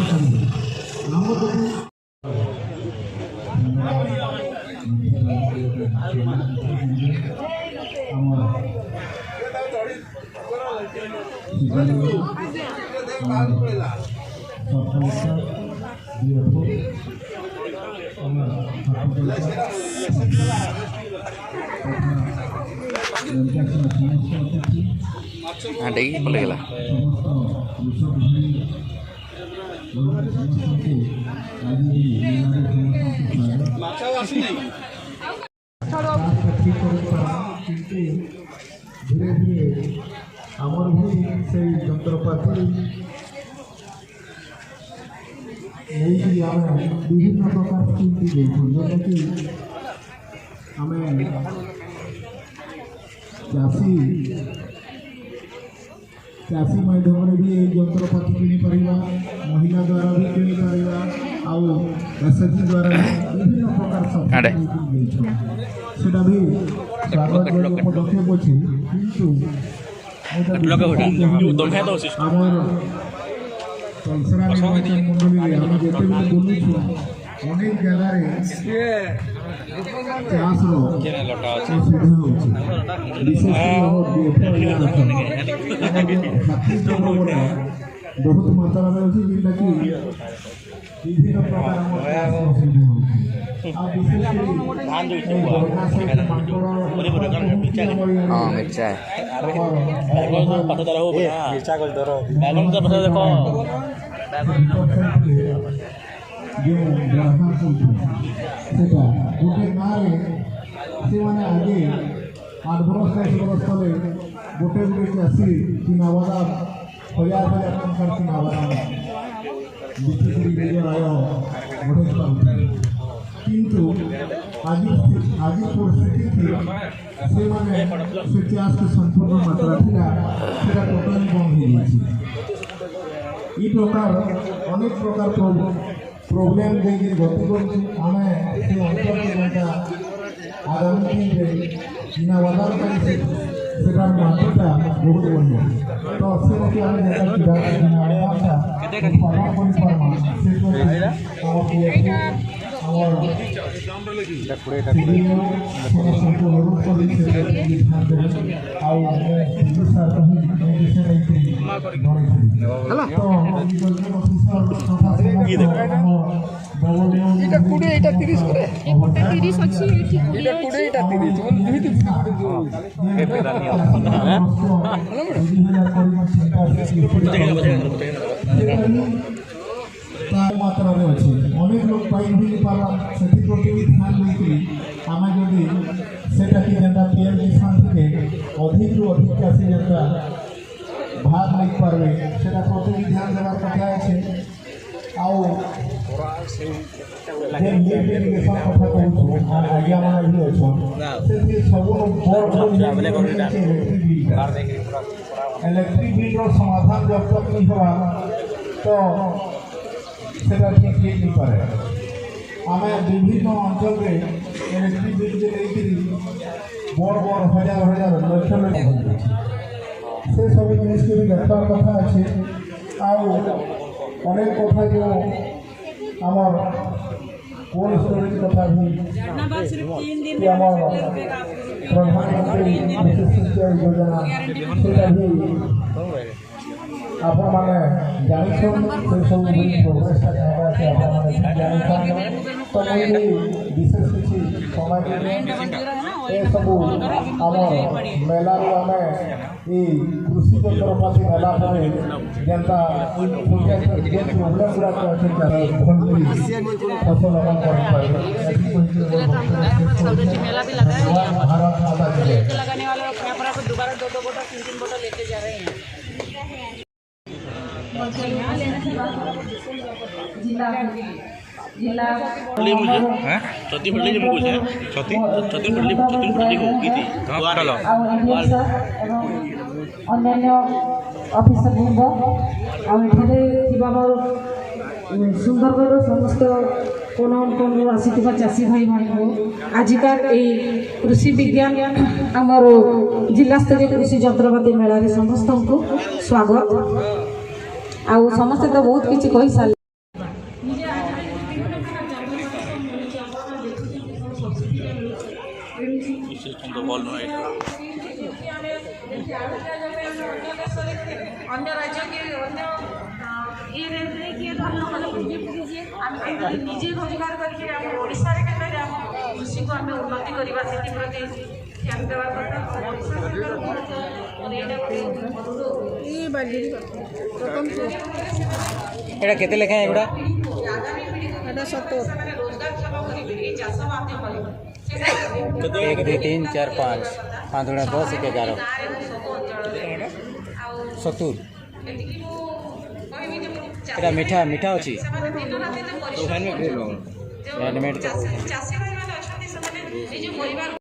हाँ डेगी पले गला धीरे धीरे आमर भी से यंत्रपाति नहीं आम विभिन्न प्रकार स्कीम जोटा कि आम चाषी माध्यम भी यंत्रपाति किपर महिला द्वारा भी किपर आसएचजी द्वारा विभिन्न प्रकार सेटा भी स्वागत पदक्षेप अच्छे किंतु आमर कलसरा निर्वाचन मंडली आम जिते भी बुलूँ अनेक जगार चाष असुविधा होगा बहुत मात्रा में अच्छी जिनटा कि विभिन्न प्रकार जो व्यवहार करता गोटे गाँव से मैंने आगे 8 बरस 10 बरस तले गोटे गोटे चाषी चिनाबादाम हजार हजार टकर चिनाबादाम बिक्री निजर आय बढ़े पाते किंतु आज परिस्थिति से मैंने से चाष के संपूर्ण मात्रा था टोटाली बंद हो प्रकार अनेक प्रकार प्रोब्लेम देखिए गति आम से अंचल के आगामी दिन में चिनाबादाम मात्रा बहुत बढ़िया तो से आम मात्रा अच्छे अनेक लोग पाई पारा से प्रति ध्यान देकर आम जदि से जेनता पीएम किसान थे अधिक रु अधिक चाषी जेनता भाग नहीं पारे से प्रति ध्यान देवार कथा अच्छे आगेशन कथा कहूँ आज्ञा मान भी अच्छा सब इलेक्ट्रिक बिल समाधान जब तक नहीं हुआ तो सेटा ठीक नहीं पारे आम विभिन्न अंचल में इलेक्ट्रिक बिल के लेकर बड़ बड़ हजार हजार लक्ष लक्ष से सब जिनिस के भी देखा कथा अच्छे अनेक कथा जो आमर कोल्ड स्टोरेज कथा भी प्रधानमंत्री विशेष सिंचाई योजना से आप जानी से सब प्रोग्रेस तो विशेष किसी समय ये सब आम मेला आम ये कृषि यंत्रपाति मेला जेनता प्रोब्लेम गुड़ाक अच्छे फसल भारत माता लगाने वाले दोबारा 2-2 बोतल 3-3 बोतल लेके जा रहे हैं। जिला जिला छती पड़ली जो मुझे छती पड़ली को की थी चलो अन्य ऑफिसर बृंद सुंदरगढ़ समस्त कोण आसीथिबा चाषी भाई मान आजिका कृषि विज्ञान आमर जिला स्तरीय कृषि यंत्रपाति मेला समस्त को स्वागत आ समस्ते तो बहुत किसी कही सारे। सिस्टम तो भल नुह अन्य राज्य के अन्य ये निजे रोजगार करके ओडिशा रे केते कृषि को आम उन्नति करवा से प्रति ध्यान देवा कथा एटा केते लेखा एगुडा एटा 70 रोजगार करिवे ए चाष माध्यम करिवे 1 2 3 4 5 5 गुणा 10 1 11 70 एटा मीठा मीठा अछि चाषी भाई माने अछंती से माने ए जो परिवार